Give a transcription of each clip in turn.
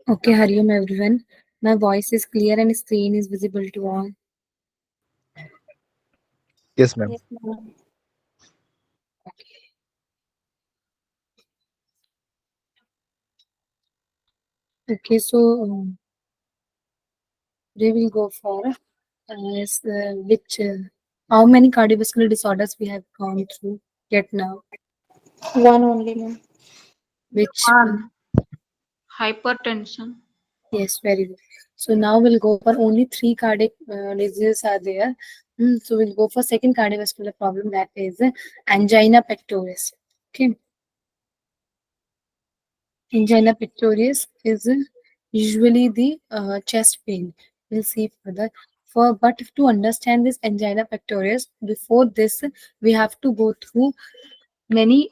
Okay, Hariom everyone. My voice is clear and screen is visible to all. Yes, ma'am. Yes, ma'am. Okay. Okay, so we will go for which how many cardiovascular disorders we have gone through yet now? One only, ma'am. Which one? One, hypertension. Yes, very good. So now we'll go for only three cardiac diseases are there. So we'll go for second cardiovascular problem, that is angina pectoris. Okay, angina pectoris is usually the chest pain. We'll see further. But to understand this angina pectoris, before this we have to go through many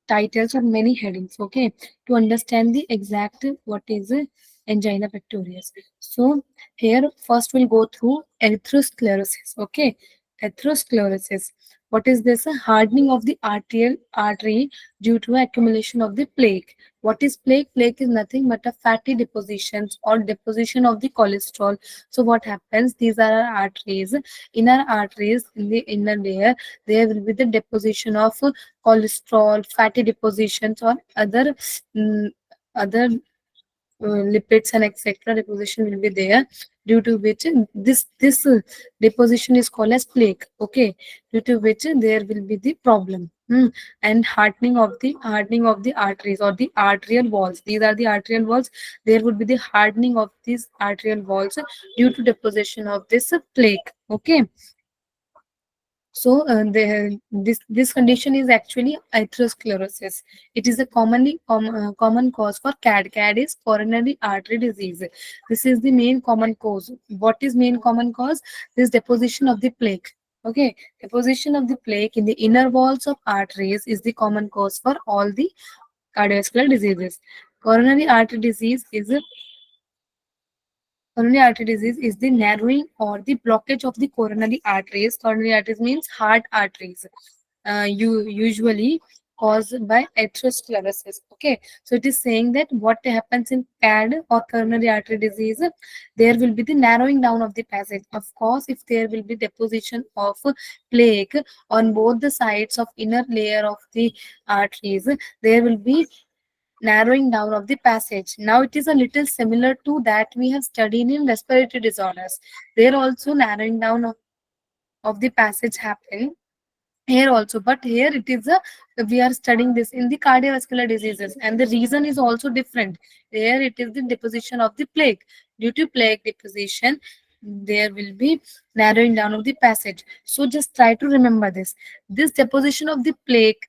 titles or many headings, okay, to understand the exact what is angina pectoris. So here first we'll go through atherosclerosis. Okay, atherosclerosis, what is this? A hardening of the arterial artery due to accumulation of the plaque. What is plaque? Plaque is nothing but a fatty depositions or deposition of the cholesterol. So what happens, these are our arteries. In our arteries, in the inner layer, there will be the deposition of cholesterol, fatty depositions, or mm, other lipids and etc. deposition will be there, due to which this deposition is called as plaque. Okay, due to which there will be the problem. And hardening of the arteries or the arterial walls. These are the arterial walls. There would be the hardening of these arterial walls due to deposition of this plaque. Okay, so this condition is actually atherosclerosis. It is a common cause for CAD. CAD is coronary artery disease. This is the main common cause. What is main common cause? This deposition of the plaque. Okay, deposition of the plaque in the inner walls of arteries is the common cause for all the cardiovascular diseases. Coronary artery disease is Coronary artery disease is the narrowing or the blockage of the coronary arteries. Coronary arteries means heart arteries. Usually caused by atherosclerosis. Okay, so it is saying that what happens in CAD or coronary artery disease, there will be the narrowing down of the passage. Of course, if there will be deposition of plaque on both the sides of inner layer of the arteries, there will be narrowing down of the passage. Now it is a little similar to that we have studied in respiratory disorders. There also narrowing down of the passage happen here also, but here it is a we are studying this in the cardiovascular diseases, and the reason is also different. Here it is the deposition of the plaque. Due to plaque deposition, there will be narrowing down of the passage. So just try to remember this deposition of the plaque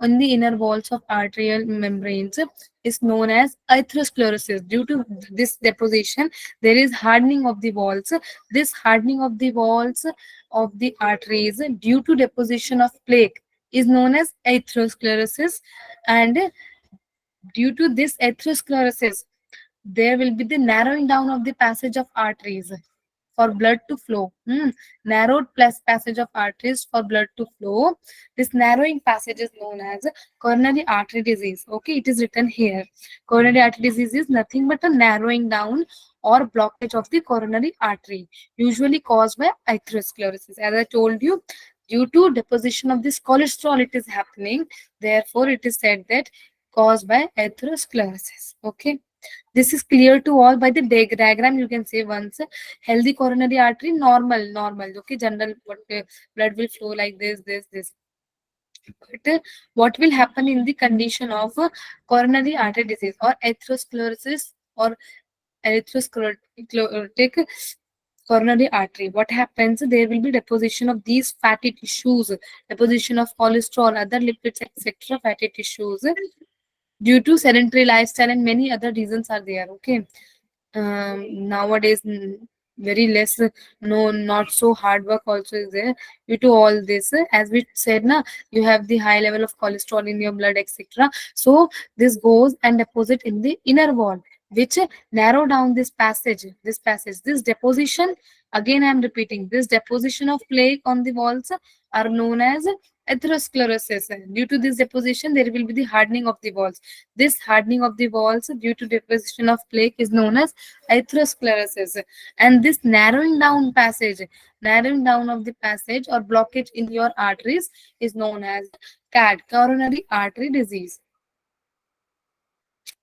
on the inner walls of arterial membranes is known as atherosclerosis. Due to this deposition, there is hardening of the walls. This hardening of the walls of the arteries due to deposition of plaque is known as atherosclerosis. And due to this atherosclerosis, there will be the narrowing down of the passage of arteries for blood to flow. Narrowed plus passage of arteries for blood to flow. This narrowing passage is known as coronary artery disease. Okay, it is written here. Coronary artery disease is nothing but a narrowing down or blockage of the coronary artery, usually caused by atherosclerosis. As I told you, due to deposition of this cholesterol, it is happening. Therefore, it is said that caused by atherosclerosis. Okay, this is clear to all by the diagram. You can say once healthy coronary artery, normal. Okay, general blood will flow like this. But what will happen in the condition of coronary artery disease or atherosclerosis or atherosclerotic coronary artery? What happens? There will be deposition of these fatty tissues, deposition of cholesterol, other lipids, etc. Fatty tissues due to sedentary lifestyle, and many other reasons are there. Okay, nowadays very less, no, not so hard work also is there. Due to all this, as we said na, you have the high level of cholesterol in your blood, etc. So this goes and deposit in the inner wall, which narrow down this deposition. Again I am repeating, this deposition of plaque on the walls are known as atherosclerosis. Due to this deposition, there will be the hardening of the walls. This hardening of the walls due to deposition of plaque is known as atherosclerosis. And this narrowing down of the passage or blockage in your arteries is known as CAD, coronary artery disease.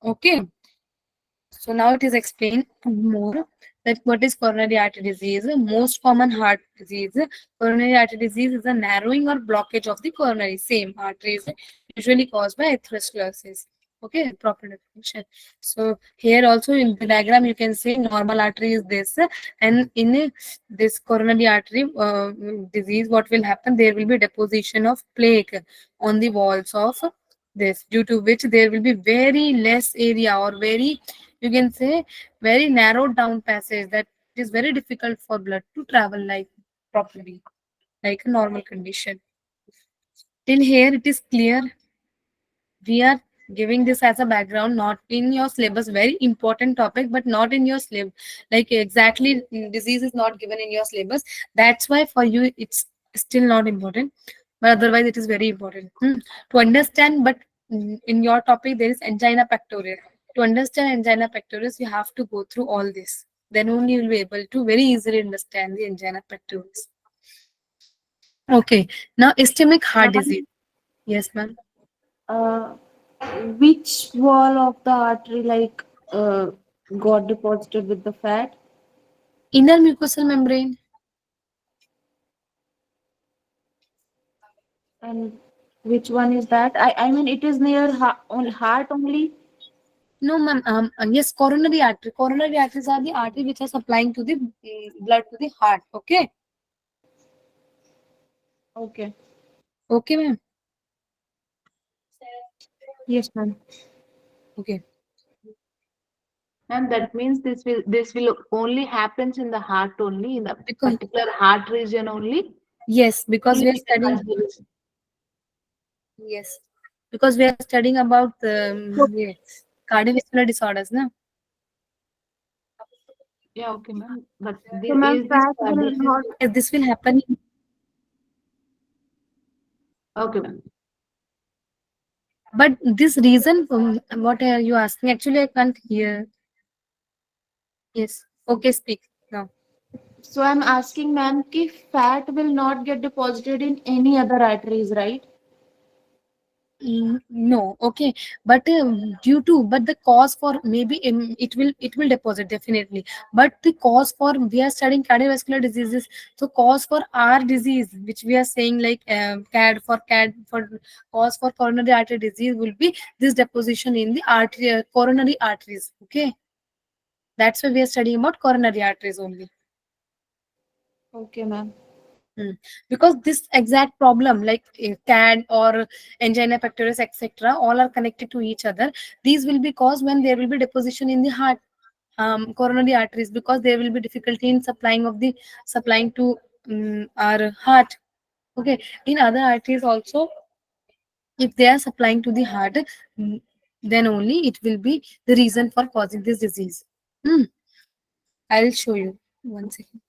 Okay. So now it is explained more that what is coronary artery disease. Most common heart disease. Coronary artery disease is a narrowing or blockage of the coronary same arteries, usually caused by atherosclerosis. Okay, proper definition. So here also in the diagram you can see normal artery is this, and in this coronary artery disease, what will happen? There will be deposition of plaque on the walls of this, due to which there will be very less area, or very, you can say, very narrowed down passage, that it is very difficult for blood to travel like properly, like a normal condition. Till here it is clear. We are giving this as a background, not in your syllabus, very important topic, but not in your syllabus, like exactly disease is not given in your syllabus. That's why for you it's still not important, but otherwise it is very important to understand. But in your topic there is angina pectoris. To understand angina pectoris you have to go through all this, then only you will be able to very easily understand the angina pectoris. Okay, now ischemic heart Ma'am, disease. Yes, ma'am. uh, which wall of the artery got deposited with the fat, Inner mucosal membrane. and which one is that? I mean it is near on heart only. No, ma'am. Yes, coronary artery. Coronary arteries are the artery which are supplying to the blood to the heart. Okay. Okay. Okay, ma'am. Yes, ma'am. Okay. And that means this will only happens in the heart only, in the Because particular heart region only. yes, because Only we are we can studying. consider this. Yes, because we are studying about So, the cardiovascular disorders, na? Yeah, okay, ma'am. But so this, ma'am, is this fat will not. Yes, this will happen. okay, ma'am? But this reason, what are you asking? Actually, I can't hear. Yes. Okay, speak now. So I'm asking, ma'am, कि fat will not get deposited in any other arteries, right? No, okay, but but the cause for maybe it will deposit definitely, but the cause for, we are studying cardiovascular diseases, so cause for our disease which we are saying like CAD for cause for coronary artery disease will be this deposition in the artery, coronary arteries. Okay, that's why we are studying about coronary arteries only. Okay, ma'am. Mm. Because this exact problem, like CAD or angina pectoris, etc., all are connected to each other. These will be caused when there will be deposition in the heart, coronary arteries, because there will be difficulty in supplying to our heart. Okay, in other arteries also, if they are supplying to the heart, mm, then only it will be the reason for causing this disease. Hmm. I'll show you one second.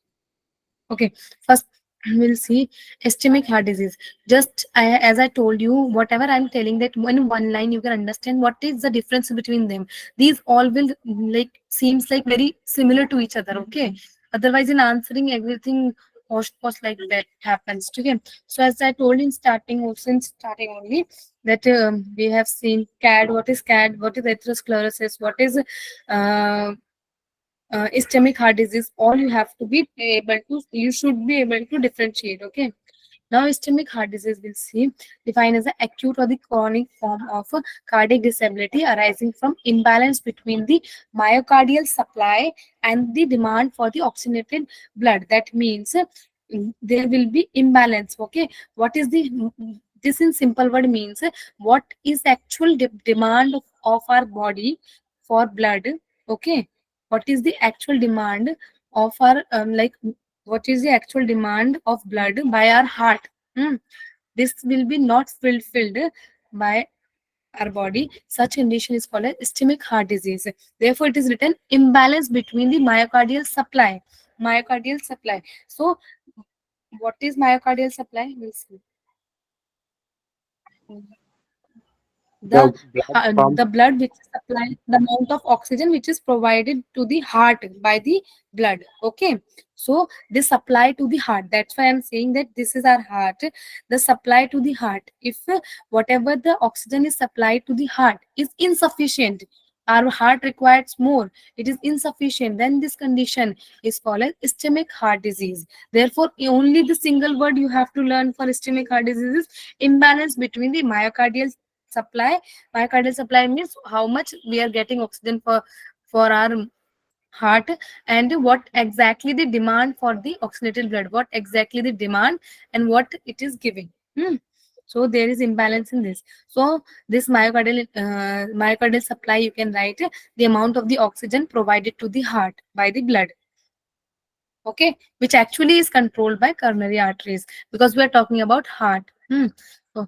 Okay, first we'll see ischemic heart disease. Just as I told you, whatever I'm telling, that in one line you can understand what is the difference between them. These all will like seems like very similar to each other. Okay, otherwise in answering everything post like that happens. Okay, so as I told in starting, also in starting only, that we have seen CAD. What is CAD? What is atherosclerosis? What is ischemic heart disease? All you have to be able to, you should be able to differentiate. Okay, now ischemic heart disease will see defined as the acute or the chronic form of cardiac disability arising from imbalance between the myocardial supply and the demand for the oxygenated blood. That means there will be imbalance. Okay, what is the this in simple word means what is actual demand of our body for blood. Okay, what is the actual demand of our what is the actual demand of blood by our heart. Hmm. This will be not fulfilled by our body. Such condition is called as ischemic heart disease. Therefore, it is written imbalance between the myocardial supply. Myocardial supply. So, what is myocardial supply? We'll see. the The blood pump. the blood which is supplied, the amount of oxygen which is provided to the heart by the blood. Okay, so this supply to the heart, that's why I'm saying that this is our heart. The supply to the heart, if whatever the oxygen is supplied to the heart is insufficient, our heart requires more, it is insufficient, then this condition is called as ischemic heart disease. Therefore, only the single word you have to learn for ischemic heart disease is imbalance between the supply. Myocardial supply means how much we are getting oxygen for our heart, and what exactly the demand for the oxygenated blood, what exactly the demand and what it is giving. So there is imbalance in this. So this myocardial supply, you can write the amount of the oxygen provided to the heart by the blood. Okay, which actually is controlled by coronary arteries, because we are talking about heart. So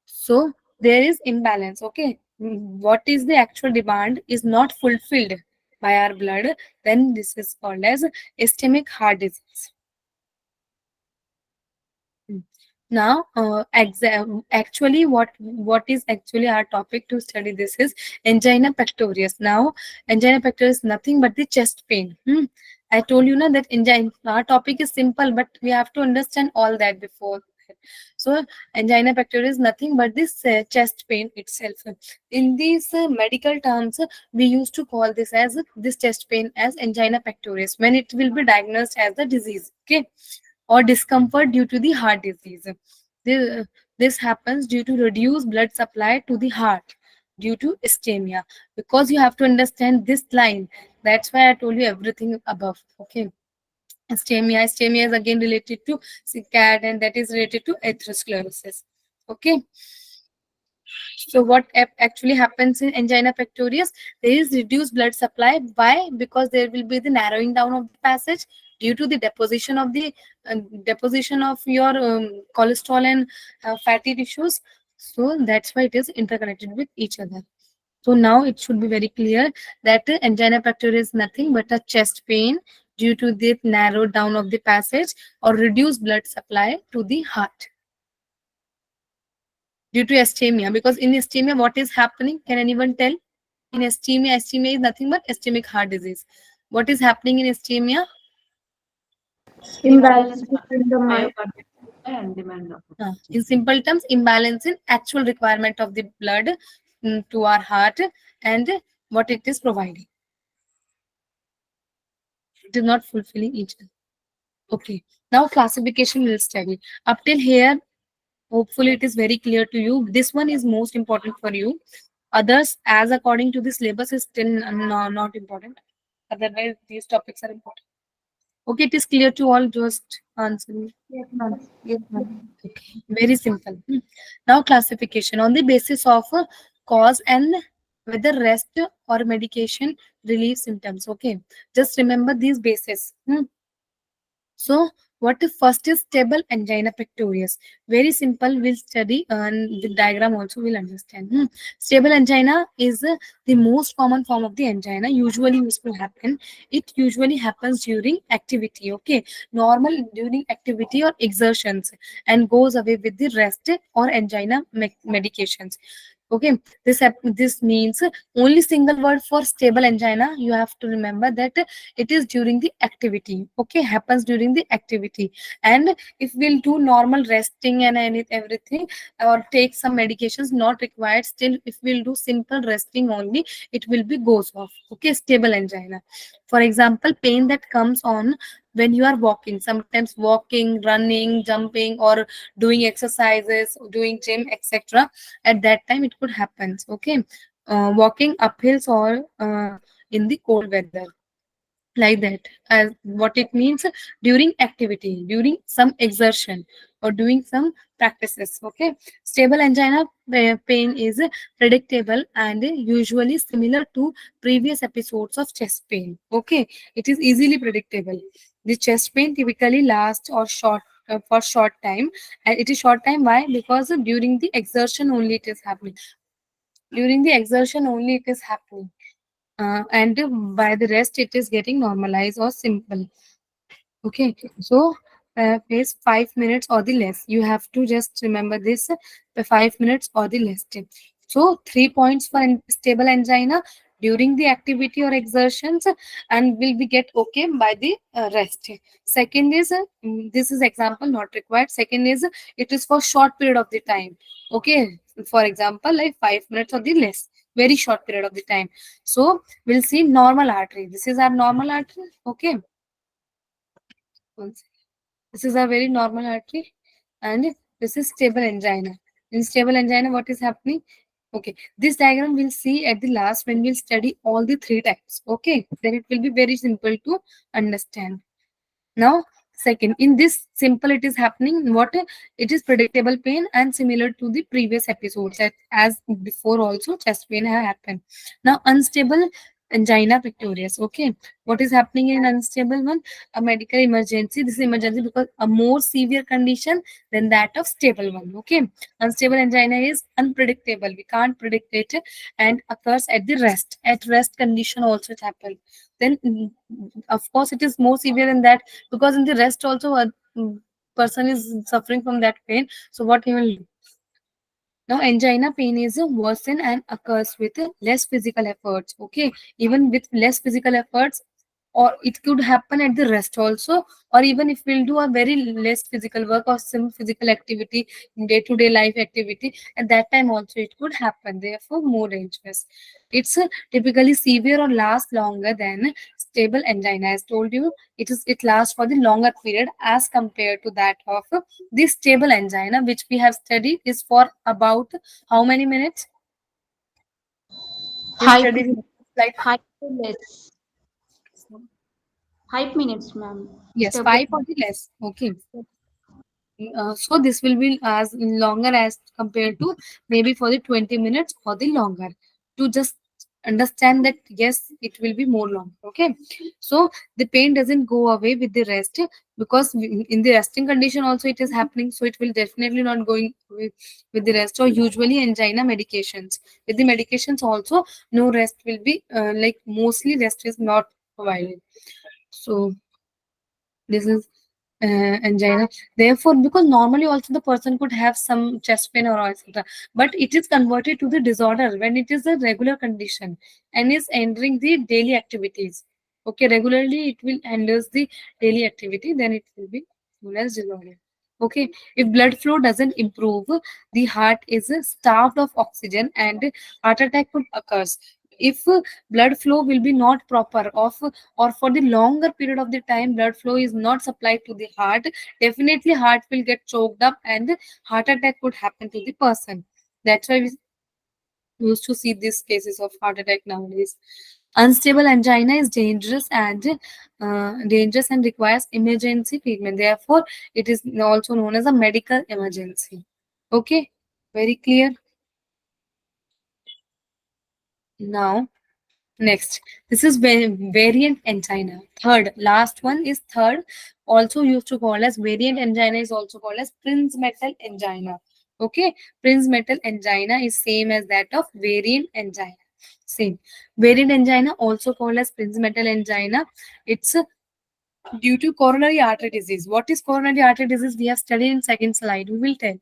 so there is imbalance. Okay, what is the actual demand is not fulfilled by our blood, then this is called as ischemic heart disease. Mm. Now, actually, what is actually our topic to study this is angina pectoris. Now, angina pectoris is nothing but the chest pain. I told you now that angina, our topic is simple, but we have to understand all that before. So, angina pectoris is nothing but this chest pain itself. In these medical terms, we used to call this as this chest pain as angina pectoris when it will be diagnosed as the disease. Okay, or discomfort due to the heart disease. This happens due to reduced blood supply to the heart due to ischemia. Because you have to understand this line. That's why I told you everything above. Okay. Ischemia is again related to CAD, and that is related to atherosclerosis. Okay. So what actually happens in angina pectoris? There is reduced blood supply. Why? Because there will be the narrowing down of the passage due to the deposition of your cholesterol and fatty tissues. So that's why it is interconnected with each other. So now it should be very clear that angina pectoris is nothing but a chest pain due to the narrow down of the passage or reduced blood supply to the heart due to ischemia. Because in ischemia, what is happening? Can anyone tell? In ischemia is nothing but ischemic heart disease. What is happening in ischemia? Imbalance Imbalance between the myocardial and demand of In simple terms, imbalance in actual requirement of the blood to our heart and what it is providing. It is not fulfilling each other. Okay. Now classification will study. Up till here, hopefully it is very clear to you. This one is most important for you. Others, as according to the syllabus, is still not important. Otherwise, these topics are important. Okay, it is clear to all. Just answer me. Yes, ma'am. Yes, ma'am. Okay, very simple. Now, classification on the basis of cause and whether rest or medication relieve symptoms. Okay, just remember these bases. So, what if first is stable angina pectoris? Very simple. We'll study and the diagram also will understand. Stable angina is the most common form of the angina. Usually used to happen. It usually happens during activity. Okay, normal during activity or exertions, and goes away with the rest or angina medications. Okay, this means only single word for stable angina. You have to remember that it is during the activity. Okay, happens during the activity. And if we'll do normal resting and everything, or take some medications not required, still if we'll do simple resting only, it will be goes off. Okay, stable angina. For example, pain that comes on when you are walking, sometimes walking, running, jumping, or doing exercises, doing gym, etc. At that time it could happen. Okay, walking uphills or in the cold weather, like that. As what it means, during activity, during some exertion, or doing some practices. Okay, stable angina pain is predictable and usually similar to previous episodes of chest pain. Okay, it is easily predictable. The chest pain typically lasts or short for short time, and it is short time. Why? Because during the exertion only it is happening. During the exertion only it is happening, and by the rest it is getting normalized or simple. Okay, so phase 5 minutes or the less. You have to just remember this 5 minutes or the less. So 3 points for stable angina during the activity or exertions and will be get okay by the rest. Second is this is example not required. Second is it is for short period of the time. Okay, for example like 5 minutes or the less, very short period of the time. So we'll see normal artery. This is our normal artery. Okay. This is a very normal artery and this is stable angina. In stable angina, what is happening? Okay, this diagram we'll see at the last when we'll study all the three types. Okay, then it will be very simple to understand. Now, second, in this simple it is happening what it is predictable pain and similar to the previous episodes as before also chest pain have happened. Now, unstable angina pectoris. Okay, what is happening in unstable one? A medical emergency. This is emergency because a more severe condition than that of stable one. Okay, unstable angina is unpredictable. We can't predict it and occurs at the rest. At rest condition also it happens. Then of course it is more severe than that because in the rest also a person is suffering from that pain. So what he will do? Now, angina pain is worsen and occurs with less physical efforts. Okay, even with less physical efforts, or it could happen at the rest also, or even if we'll do a very less physical work or some physical activity, day-to-day life activity, at that time also it could happen. Therefore, more dangerous. It's typically severe or lasts longer than stable angina. As told you, it lasts for the longer period as compared to that of the stable angina, which we have studied, is for about how many minutes? We 5 studied in like 5 minutes. 5 minutes, ma'am. yes, Stable. 5 or the less. Okay. So this will be as longer as compared to maybe for the 20 minutes or the longer to just understand that yes it will be more long. Okay, so the pain doesn't go away with the rest because in the resting condition also it is happening, so it will definitely not going with the rest. Or usually angina medications, with the medications also no rest will be like mostly rest is not provided. So this is angina. Therefore, because normally also the person could have some chest pain or etc., but it is converted to the disorder when it is a regular condition and is entering the daily activities. Okay, regularly it will handles the daily activity, then it will be known as disorder. Okay, if blood flow doesn't improve, the heart is starved of oxygen and heart attack could occur. If blood flow will be not proper of or for the longer period of the time blood flow is not supplied to the heart, definitely heart will get choked up and heart attack could happen to the person. That's why we used to see these cases of heart attack nowadays. Unstable angina is dangerous and requires emergency treatment. Therefore, it is also known as a medical emergency. Okay, very clear. Now, next, this is variant angina. Third, last one is third, also used to call as variant angina, is also called as Prince metal angina. Okay, Prince metal angina is same as that of variant angina. Same. Variant angina, also called as Prince metal angina. It's due to coronary artery disease. What is coronary artery disease? We have studied in second slide. We will tell.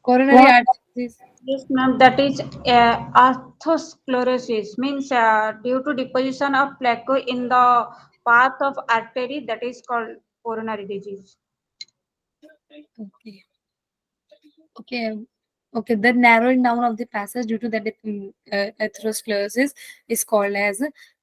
Coronary What? artery disease. Yes, ma'am. That is atherosclerosis. Means due to deposition of plaque in the path of artery, that is called coronary disease. Okay. Okay, okay. The narrowing down of the passage due to the atherosclerosis is called as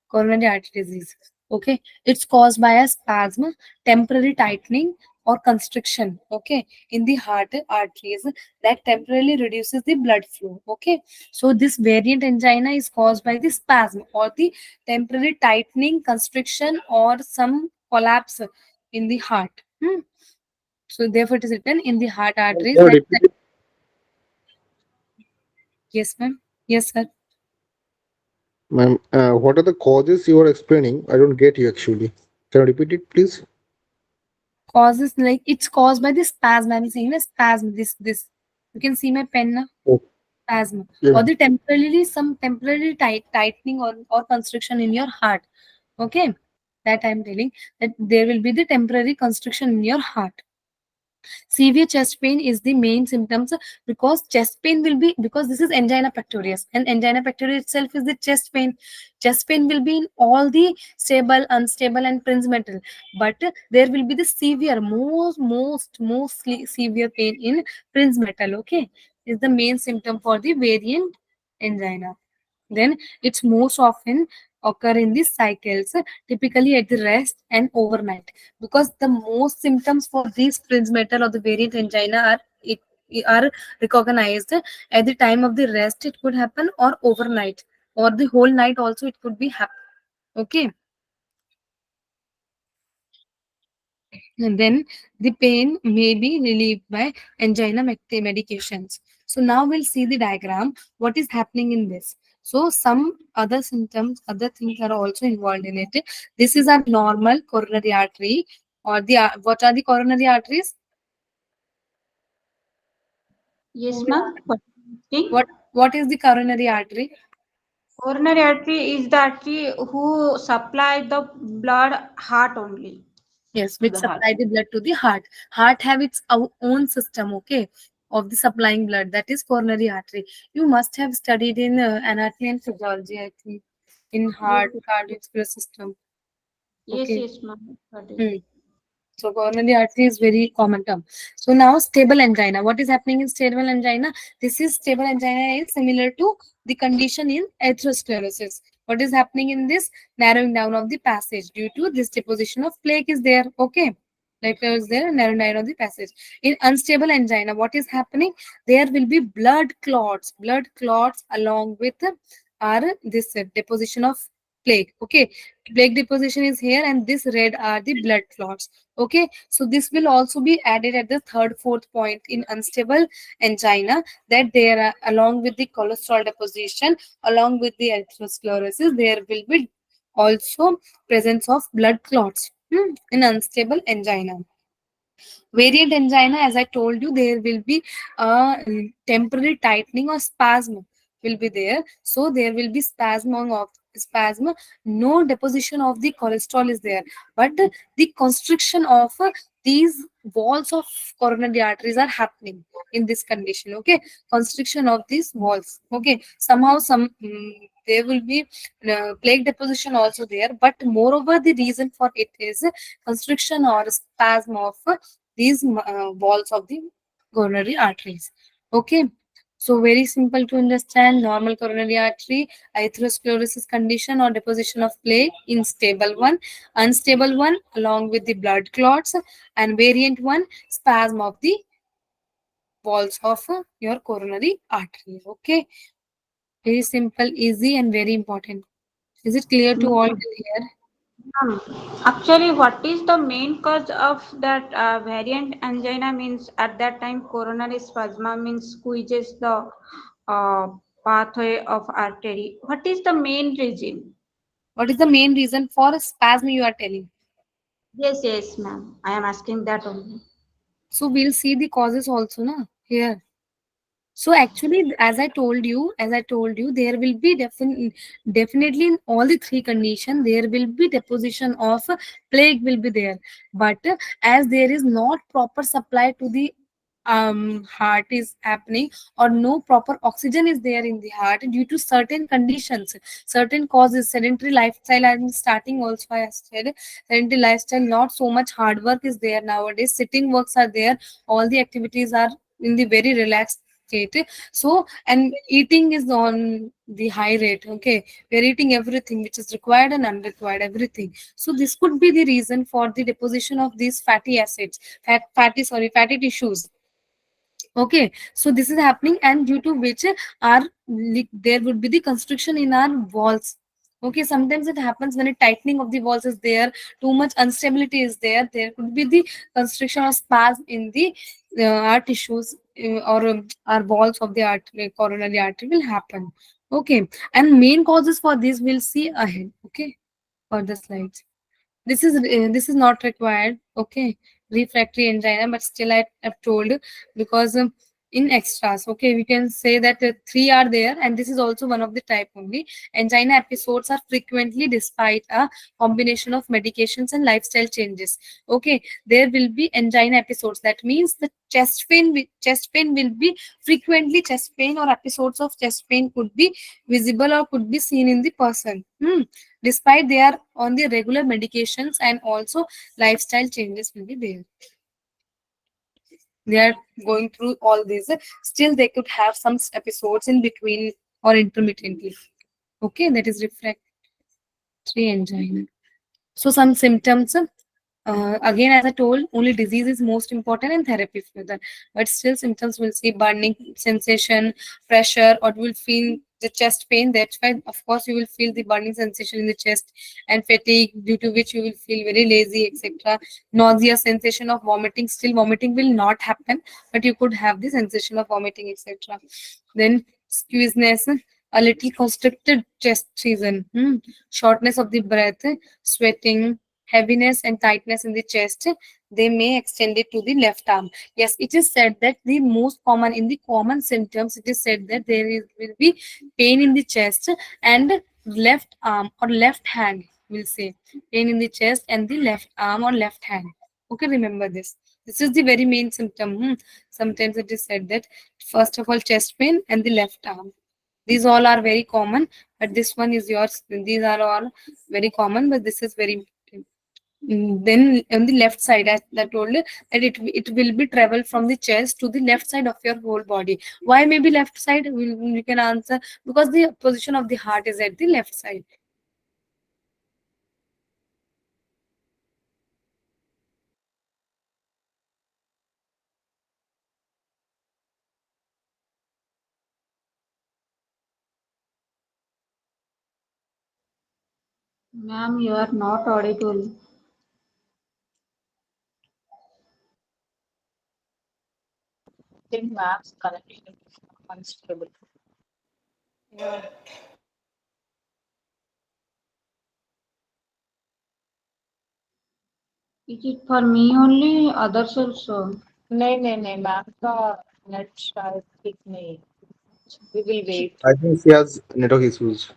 coronary artery disease. Okay, it's caused by a spasm, temporary tightening or constriction. Okay, in the heart arteries that temporarily reduces the blood flow. Okay, so this variant angina is caused by the spasm or the temporary tightening, constriction, or some collapse in the heart. So therefore, it is written in the heart arteries Can you that. repeat it, Yes, ma'am. Yes, sir. ma'am? What are the causes you are explaining? I don't get you actually. Can you repeat it, please? Causes like it's caused by the spasm. I'm saying the spasm. This. You can see my pen now. Oh, Spasm or yeah. the temporarily some temporary tightening or constriction in your heart. Okay. That I'm telling, that there will be the temporary constriction in your heart. Severe chest pain is the main symptoms, because chest pain will be, because this is angina pectoris, and angina pectoris itself is the chest pain. Chest pain will be in all the stable, unstable, and prinzmetal, but there will be the severe, mostly severe pain in prinzmetal. Okay, is the main symptom for the variant angina. Then it's most often occur in the cycles, typically at the rest and overnight, because the most symptoms for these fringe metal or the variant angina are recognized at the time of the rest. It could happen, or overnight, or the whole night also it could be happen. Okay, and then the pain may be relieved by angina medications. So now we'll see the diagram, what is happening in this. So some other symptoms, other things are also involved in it. This is our normal coronary artery, or the what are the coronary arteries? Yes, ma'am. What what is the coronary artery? Coronary artery is the artery who supply the blood heart only. Yes, To which the heart. supply the blood to the heart. Heart have its own system, okay, of the supplying blood. That is coronary artery. You must have studied in anatomy and physiology, I think, in Yes, heart cardiovascular system. yes, Okay. yes, ma'am. Got it. Hmm. So coronary artery is very common term. So now stable angina. What is happening in stable angina? This is stable angina is similar to the condition in atherosclerosis. What is happening in this? Narrowing down of the passage due to this deposition of plaque is there. Okay. Like is there, narrowing down of the passage. In unstable angina, what is happening? There will be blood clots along with are this deposition of plaque. Okay. Plaque deposition is here, and this red are the blood clots. Okay, so this will also be added at the third, fourth point in unstable angina, that there are, along with the cholesterol deposition, along with the atherosclerosis, there will be also presence of blood clots in unstable angina. Variant angina, as I told you, there will be a temporary tightening or spasm will be there. So there will be spasm. No deposition of the cholesterol is there, but the constriction of these walls of coronary arteries are happening in this condition. Okay, constriction of these walls. Okay, somehow there will be plaque deposition also there, but moreover the reason for it is constriction or spasm of these walls of the coronary arteries. Okay, so very simple to understand. Normal coronary artery, atherosclerosis condition or deposition of plaque in stable one, unstable one along with the blood clots, and variant one, spasm of the walls of your coronary artery. Okay, very simple, easy, and very important. Is it clear to all till here? Actually, what is the main cause of that variant angina? Means at that time, coronary spasm means squeezes the uh, pathway of artery. What is the main reason? What is the main reason for spasm you are telling? Yes, yes, ma'am. I am asking that only. So we'll see the causes also, na, here. So actually, as I told you, there will be definitely in all the three conditions, there will be deposition of plague will be there. But as there is not proper supply to the heart is happening, or no proper oxygen is there in the heart due to certain conditions, certain causes, sedentary lifestyle. I'm starting also, I said sedentary lifestyle, not so much hard work is there nowadays, sitting works are there, all the activities are in the very relaxed state. So, and eating is on the high rate. Okay, we're eating everything which is required and unrequired, everything. So this could be the reason for the deposition of these fatty acids, fatty tissues. Okay, so this is happening, and due to which our there would be the constriction in our walls. Okay, sometimes it happens when a tightening of the walls is there, too much instability is there. There could be the constriction or spasm in the our tissues, or our walls of the coronary artery will happen. Okay, and main causes for this we'll see ahead. Okay, for the slides. This is not required. Okay, refractory angina, but still I have told, because in extras. Okay, we can say that three are there, and this is also one of the type only. Angina episodes are frequently despite a combination of medications and lifestyle changes. Okay, there will be angina episodes. That means the chest pain will be frequently chest pain, or episodes of chest pain could be visible or could be seen in the person. Despite they are on the regular medications, and also lifestyle changes will be there. They are going through all this, still they could have some episodes in between or intermittently. Okay, that is refractory angina. So some symptoms, again, as I told, only disease is most important and therapy further. But still, symptoms will see burning sensation, pressure, or you will feel the chest pain. That's why, of course, you will feel the burning sensation in the chest, and fatigue, due to which you will feel very lazy, etc. Nausea, sensation of vomiting. Still, vomiting will not happen, but you could have the sensation of vomiting, etc. Then squeeziness, a little constricted chest region, shortness of the breath, sweating, heaviness and tightness in the chest. They may extend it to the left arm. Yes, it is said that the most common in the common symptoms, it is said that will be pain in the chest and left arm or left hand. Will say pain in the chest and the left arm or left hand. Okay, remember this. This is the very main symptom. Sometimes it is said that first of all chest pain and the left arm. These all are very common, but this one is yours. These are all very common, but this is very important. Then on the left side, as I told you, that it will be travel from the chest to the left side of your whole body. Why maybe left side? We can answer because the position of the heart is at the left side. Ma'am, you are not audible. think maps connection is unstable. Is it for me only? Others also. नहीं ma'am का net शायद ठीक नहीं. We will wait. I think she has network issues.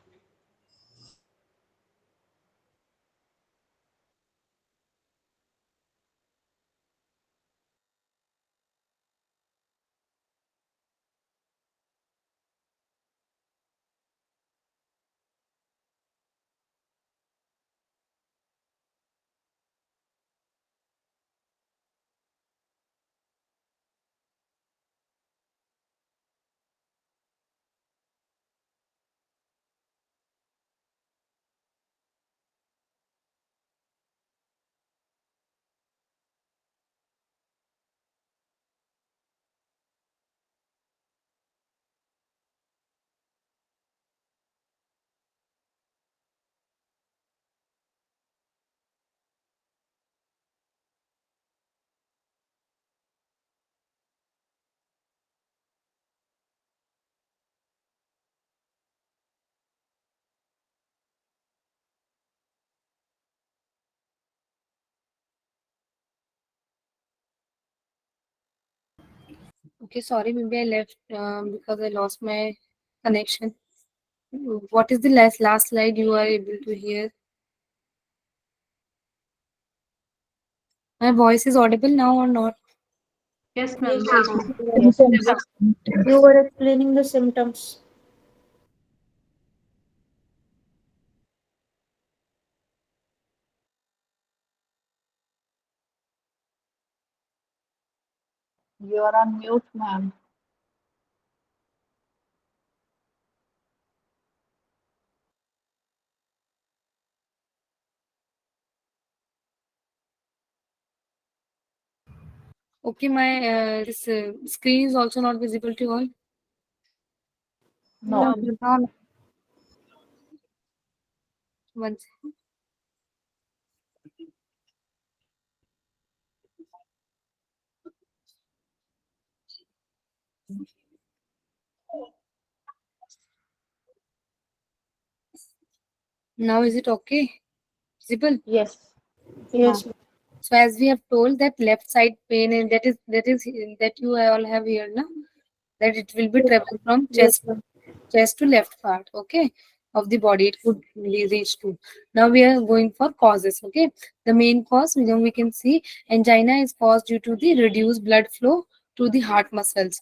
Okay, sorry, maybe I left because I lost my connection. What is the last slide you are able to hear? My voice is audible now or not? Yes, Yes, ma'am. yes, you were explaining the symptoms. You are on mute, ma'am. Okay, my this screen is also not visible to all. No. No. One Now is it okay? Visible? Yes. Yeah. Yes, So as we have told that left side pain, and that is that you all have here now. that it will be travel from chest to left part, okay, of the body. It could reach to. Now we are going for causes, okay. The main cause we can see angina is caused due to the reduced blood flow to the heart muscles.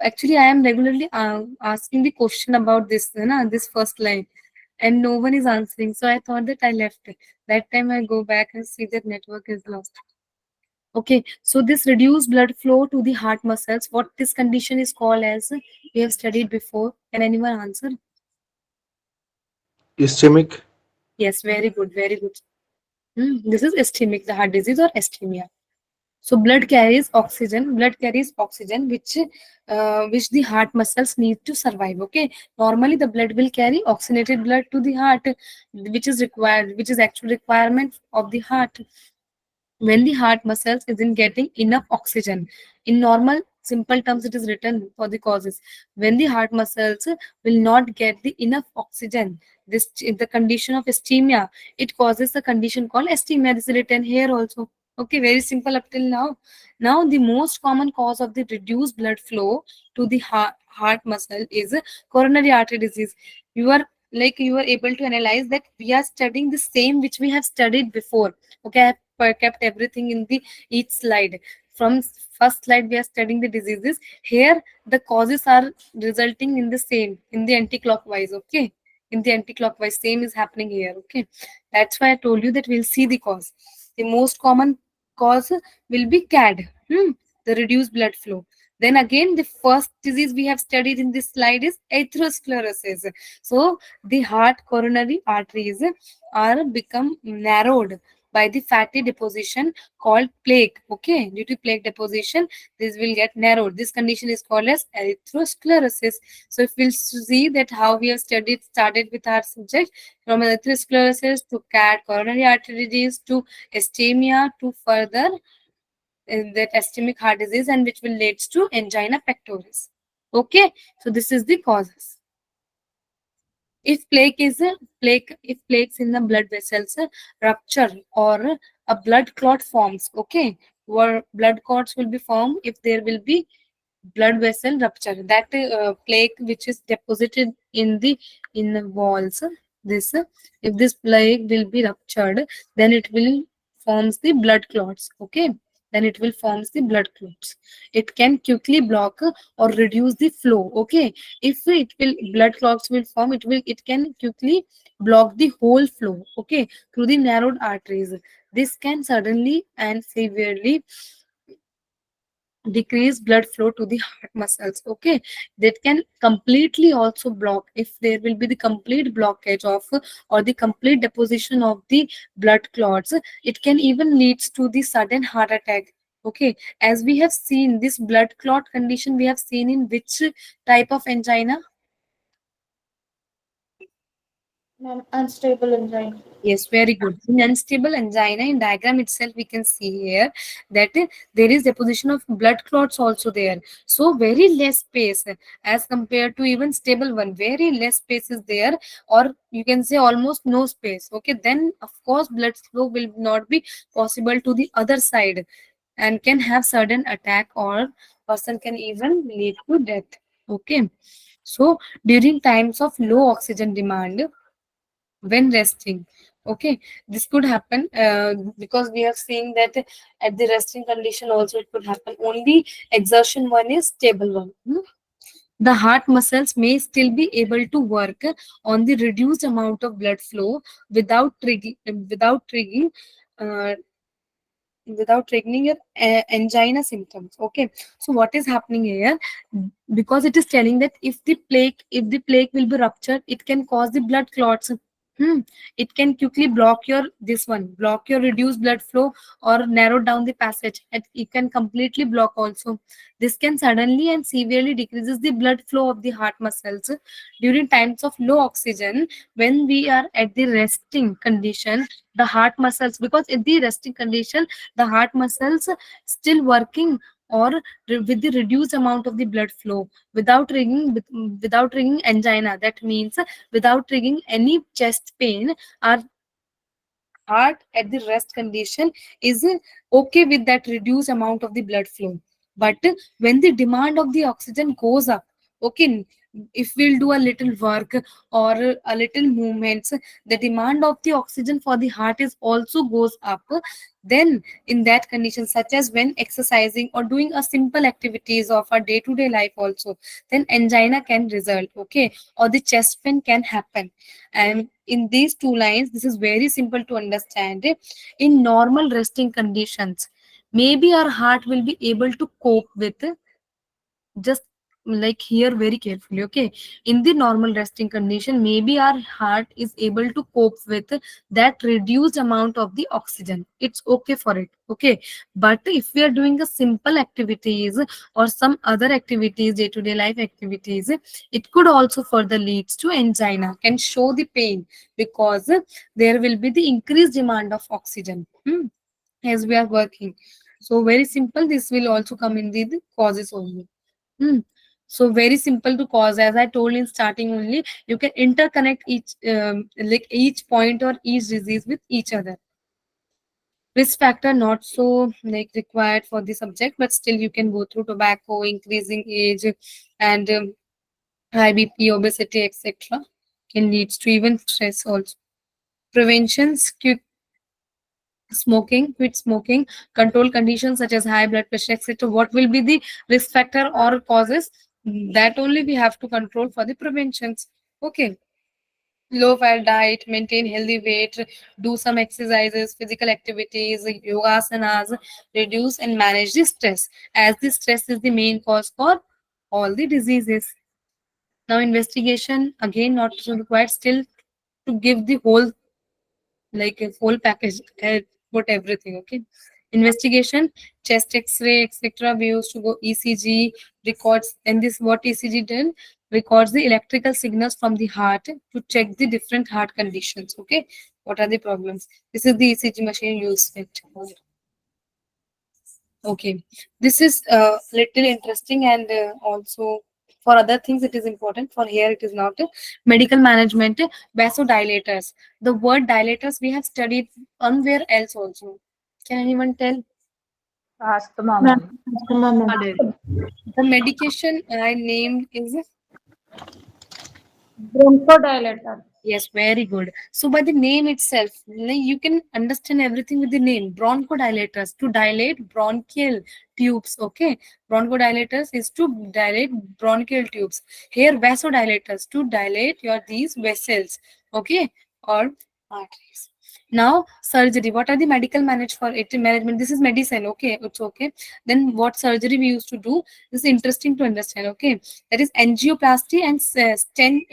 Actually, I am regularly asking the question about this, this first line, and no one is answering. So I thought that I left. That time I go back and see that network is lost. Okay, so this reduced blood flow to the heart muscles, what this condition is called as, we have studied before. Can anyone answer? Ischemic. Yes, very good, very good. This is ischemic, the heart disease or ischemia. So blood carries oxygen, which the heart muscles need to survive. Okay, normally the blood will carry oxygenated blood to the heart, which is required, which is actual requirement of the heart when the heart muscles isn't getting enough oxygen. In normal simple terms, it is written for the causes. When the heart muscles will not get the enough oxygen, this in the condition of ischemia, it causes a condition called ischemia. This is written here also. Okay, very simple up till now. Now the most common cause of the reduced blood flow to the heart muscle is coronary artery disease. You are able to analyze that we are studying the same which we have studied before. Okay, I have kept everything in the each slide. From first slide we are studying the diseases. Here the causes are resulting in the same, in the anti-clockwise. Okay, in the anti-clockwise, same is happening here. Okay, that's why I told you that we'll see the cause. The most common cause will be CAD, the reduced blood flow. Then again, the first disease we have studied in this slide is atherosclerosis. So the heart coronary arteries are become narrowed by the fatty deposition called plaque. Okay, due to plaque deposition, this will get narrowed. This condition is called as atherosclerosis. So if we'll see that how we have started with our subject from atherosclerosis to CAD, coronary artery disease to ischemia to further that ischemic heart disease, and which will leads to angina pectoris. Okay, so this is the causes. If plaques in the blood vessels rupture or a blood clot forms, okay, or blood clots will be formed if there will be blood vessel rupture. That plaque which is deposited in the walls, this if this plaque will be ruptured, then it will forms the blood clots. Okay, then it will forms the blood clots. It can quickly block or reduce the flow. Okay, if it will blood clots will form, it can quickly block the whole flow, okay, through the narrowed arteries. This can suddenly and severely decrease blood flow to the heart muscles. Okay, that can completely also block if there will be the complete blockage of or the complete deposition of the blood clots. It can even leads to the sudden heart attack. Okay, as we have seen this blood clot condition, we have seen in which type of angina? Unstable angina. Yes, very good. In unstable angina, in diagram itself, we can see here that there is deposition of blood clots also there. So very less space as compared to even stable one. Very less space is there, or you can say almost no space. Okay, then of course blood flow will not be possible to the other side and can have sudden attack, or person can even lead to death. Okay, so during times of low oxygen demand when resting, okay, this could happen because we are seeing that at the resting condition also it could happen. Only exertion one is stable one. The heart muscles may still be able to work on the reduced amount of blood flow uh, without triggering your angina symptoms. Okay, so what is happening here, because it is telling that if the plaque will be ruptured, it can cause the blood clots. It can quickly block your reduced blood flow or narrow down the passage, and it can completely block also. This can suddenly and severely decreases the blood flow of the heart muscles during times of low oxygen. When we are at the resting condition, the heart muscles, because in the resting condition the heart muscles still working, or with the reduced amount of the blood flow without triggering angina, that means without triggering any chest pain, our heart at the rest condition is okay with that reduced amount of the blood flow. But when the demand of the oxygen goes up, okay, if we'll do a little work or a little movements, the demand of the oxygen for the heart is also goes up. Then in that condition, such as when exercising or doing a simple activities of our day-to-day life also, then angina can result, okay, or the chest pain can happen. And in these two lines, this is very simple to understand. In normal resting conditions, maybe our heart will be able to cope with, just like here very carefully, okay, in the normal resting condition, maybe our heart is able to cope with that reduced amount of the oxygen, it's okay for it, okay. But if we are doing a simple activities or some other activities, day-to-day life activities, it could also further leads to angina, can show the pain, because there will be the increased demand of oxygen, as we are working. So very simple, this will also come in the causes only. Hmm. So very simple to cause, as I told in starting only, you can interconnect each like each point or each disease with each other. Risk factor not so like required for the subject, but still you can go through tobacco, increasing age, and high BP, obesity, etc. Can lead to even stress also. Preventions, smoking, quit smoking, control conditions such as high blood pressure, etc. What will be the risk factor or causes? That only we have to control for the preventions. Okay. Low fat diet, maintain healthy weight, do some exercises, physical activities, yoga asanas, reduce and manage the stress, as the stress is the main cause for all the diseases. Now, investigation again not required, still to give the whole like a whole package, put everything, okay. Investigation, chest x-ray, etc. We used to go ECG, records, and this what ECG done, records the electrical signals from the heart to check the different heart conditions, okay. What are the problems? This is the ECG machine used it. Okay, this is little interesting, and also for other things it is important. For here it is not. Medical management, vasodilators. The word dilators we have studied somewhere else also. Can anyone tell? Asthma, Ma'am, ma'am. ma'am. The medication I named is. Bronchodilator. Yes, very good. So by the name itself, you can understand everything with the name. Bronchodilators to dilate bronchial tubes. Okay, bronchodilators is to dilate bronchial tubes. Here, vasodilators to dilate your these vessels. Okay, or arteries. Now, surgery. What are the medical management? This is medicine. Okay, it's okay. Then what surgery we used to do? This is interesting to understand. Okay, that is angioplasty and stent.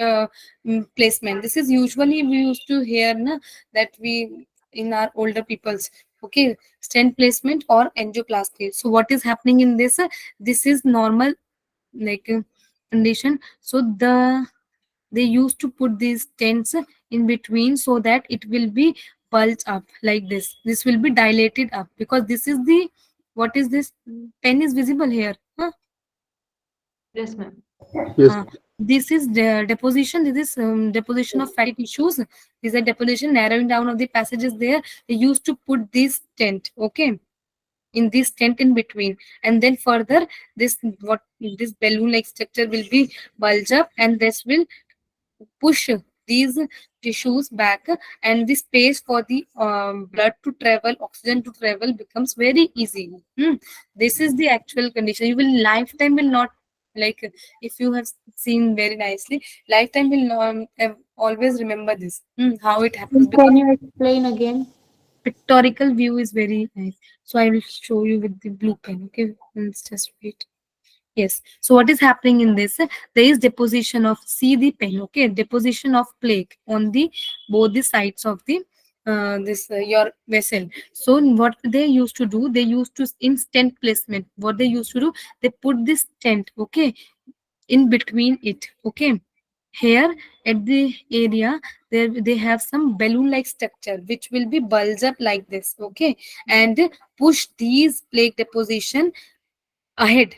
Placement. This is usually we used to hear na, that we in our older people's, okay, stent placement or angioplasty. So what is happening in this? This is normal like condition. So they used to put these stents in between so that it will be bulged up like this. This will be dilated up because this is the what is this pen is visible here. Huh? Yes, ma'am. Yes. This is the deposition. This is deposition of fatty tissues. This is a deposition, narrowing down of the passages there. They used to put this stent, okay, in this stent in between, and then further this what this balloon-like structure will be bulge up, and this will push these tissues back, and the space for the blood to travel, oxygen to travel becomes very easy. This is the actual condition. You will lifetime will not like if you have seen very nicely, lifetime will not always remember this. How it happens because Can you explain again? pictorial view is very nice. So I will show you with the blue pen. Okay, let's just wait. Yes. So what is happening in this? There is deposition of, see the pen, okay, deposition of plaque on the both the sides of the this your vessel. So what they used to do, they used to in stent placement. What they used to do, they put this stent, okay, in between it, okay. Here at the area, there they have some balloon-like structure which will be bulged up like this, okay, and push these plaque deposition ahead,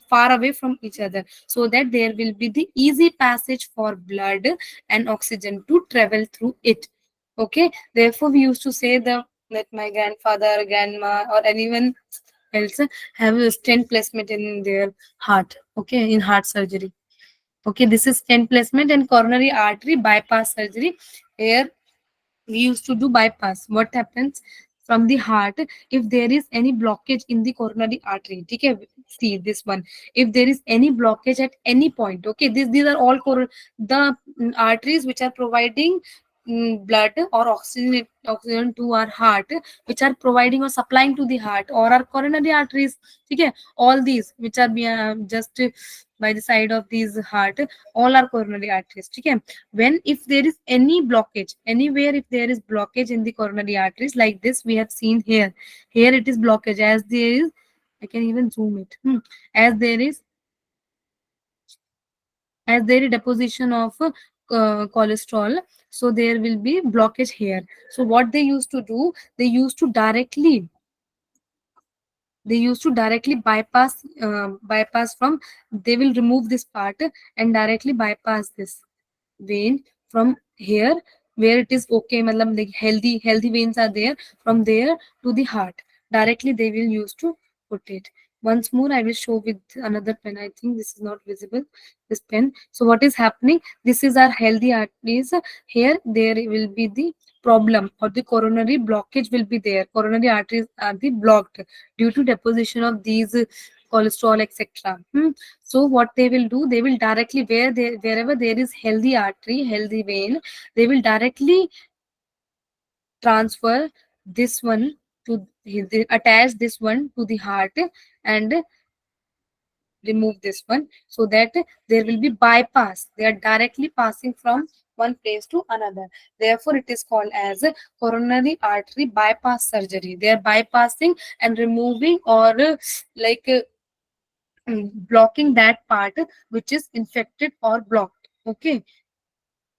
far away from each other, so that there will be the easy passage for blood and oxygen to travel through it, okay. Therefore we used to say the that my grandfather, grandma, or anyone else have a stent placement in their heart. Okay, in heart surgery. Okay, this is stent placement and coronary artery bypass surgery. Here we used to do bypass. What happens from the heart if there is any blockage in the coronary artery? Okay, see this one. If there is any blockage at any point, okay, these are all the arteries which are providing blood or oxygen to our heart, which are providing or supplying to the heart or our coronary arteries. Okay, all these which are just by the side of these heart, all are coronary arteries. Okay, when if there is any blockage anywhere, if there is blockage in the coronary arteries like this we have seen here, here it is blockage as there is, I can even zoom it. As there is, as there is deposition of cholesterol, so there will be blockage here. So what they used to do, they used to directly, they used to directly bypass from, they will remove this part and directly bypass this vein from here where it is okay, matlab like healthy veins are there, from there to the heart directly they will use to put it. Once more I will show with another pen. I think this is not visible, this pen. So what is happening, this is our healthy arteries. Here there will be the problem or the coronary blockage will be there, coronary arteries are the blocked due to deposition of these cholesterol, etc. So what they will do, they will directly wherever there is healthy artery, healthy vein, they will directly transfer this one to they attach this one to the heart and remove this one, so that there will be bypass, they are directly passing from one place to another. Therefore it is called as coronary artery bypass surgery. They are bypassing and removing or like blocking that part which is infected or blocked. Okay,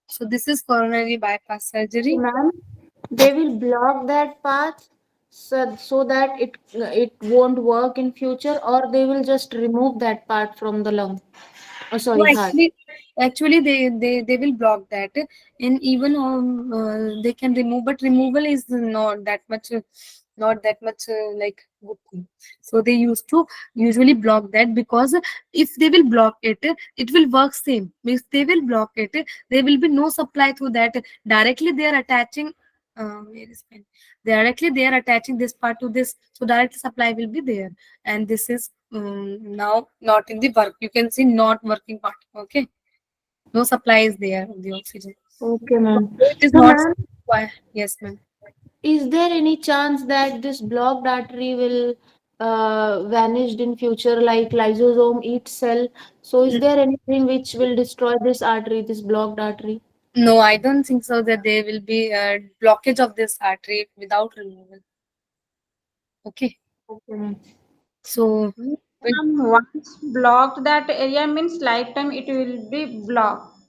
so this is coronary bypass So, surgery. ma'am, they will block that path so that it won't work in future, or they will just remove that part from the lung. Oh, No, sorry, heart. actually, they will block that, and even they can remove, but removal is not that much like good thing. So they used to usually block that, because if they will block it, it will work same. If they will block it, there will be no supply through that. Directly they are attaching. Where is pen? Directly they are attaching this part to this, so direct supply will be there, and this is now not in the work, you can see not working part. Okay, no supply is there of the oxygen, Okay, ma'am. so it is So, not ma'am, why. Yes ma'am. is there any chance that this blocked artery will vanished in future, like lysosome eats cell? So, is there anything which will destroy this artery, this blocked artery? No, I don't think so that there will be a blockage of this artery without removal. Okay, Okay, ma'am. so with, Once blocked that area means lifetime it will be blocked.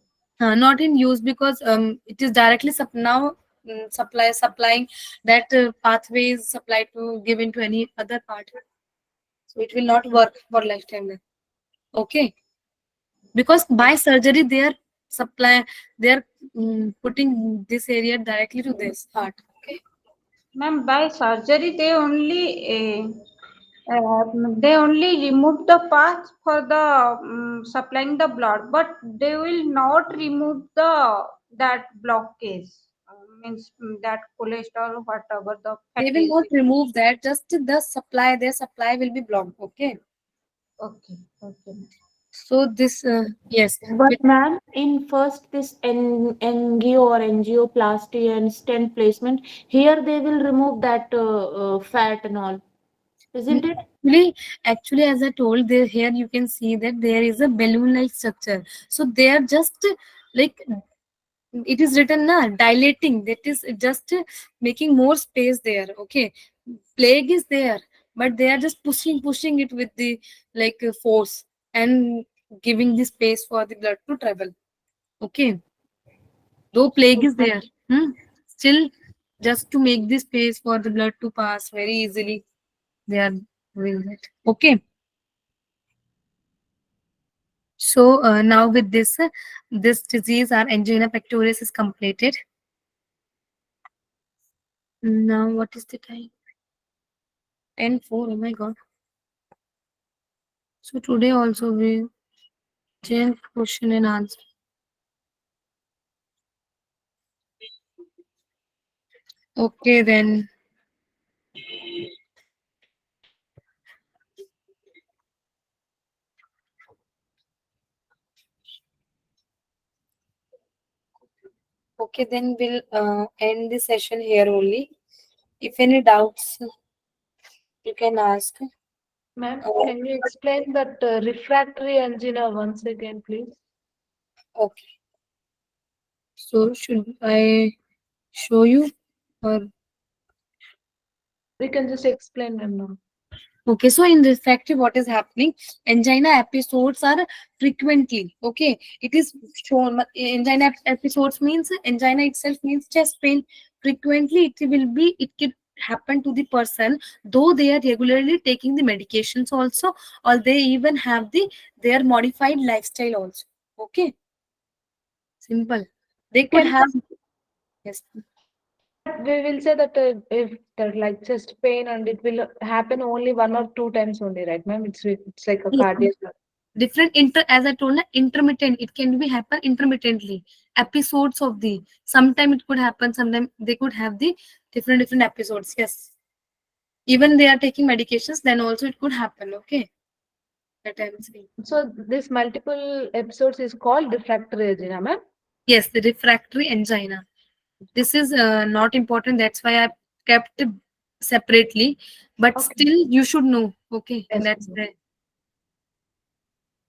not in use, because it is directly now supplying that pathway is supplied to give into any other part, so it will not work for lifetime then. Okay, because by surgery they are supply, they are putting this area directly to this heart. Okay, Ma'am, by surgery they only remove the path for the supplying the blood, but they will not remove the that blockage. Means that cholesterol, whatever the they fat will is. not remove that, just the supply, their supply will be blocked. Okay, Okay, okay. so this yes, But with, ma'am, in first this angio or angioplasty and stent placement, here they will remove that fat and all, isn't it? actually as I told there, here you can see that there is a balloon like structure, so they are just like, it is written na dilating, that is just making more space there. Okay, plague is there, but they are just pushing it with the like force and giving the space for the blood to travel. Okay, though plague is there, still just to make the space for the blood to pass very easily, they are doing that. Okay, so now with this disease, our angina pectoris is completed. Now what is the time? 10:04. Oh my god. So today also we change question and answer. Okay then. Okay, then we'll end the session here only. If any doubts, you can ask. Ma'am, Uh, can you explain that refractory angina once again, please? okay. So should I show you or We can just explain them now. okay, so in refractive, what is happening? Angina episodes are frequently. Okay, it is shown. Angina episodes means angina itself means chest pain. Frequently, it will be. It can happen to the person, though they are regularly taking the medications also, or they even have their modified lifestyle also. Okay, simple. They could Can have yes. But we will say that if that like chest pain and it will happen only 1 or 2 times only, right, ma'am? It's like a Yes, cardiac. different as I told, na, intermittent. It can be happen intermittently. Episodes of the sometime it could happen. Sometime they could have the different episodes. Yes, even they are taking medications, then also it could happen. Okay, that I'm saying. So this multiple episodes is called refractory angina, ma'am. Yes, the refractory angina. This is not important. That's why I kept it separately. But Okay. still, you should know. Okay, Yes. that's the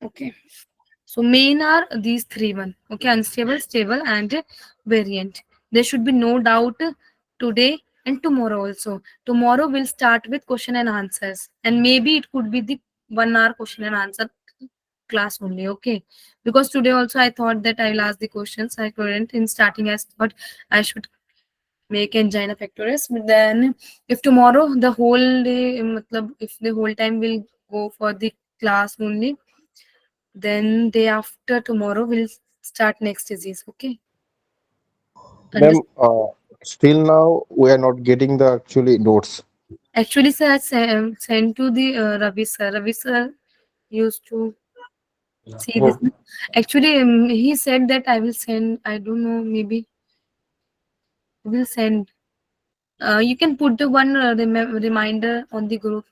okay. So main are these three one. Okay, unstable, stable, and variant. There should be no doubt today and tomorrow also. Tomorrow we'll start with question and answers, and maybe it could be the 1 hour question and answer class only. Okay, because today also I thought that I will ask the questions. I couldn't in starting. I thought I should make angina pectoris, but then if tomorrow the whole day, if the whole time will go for the class only, then day after tomorrow we'll start next disease. Okay. Ma'am, Understand? still now we are not getting the actually notes. Actually, sir, I sent to the Ravi sir. Ravi sir used to see this. Oh, Actually, he said that I will send. I don't know. Maybe he will send. You can put the one reminder on the group.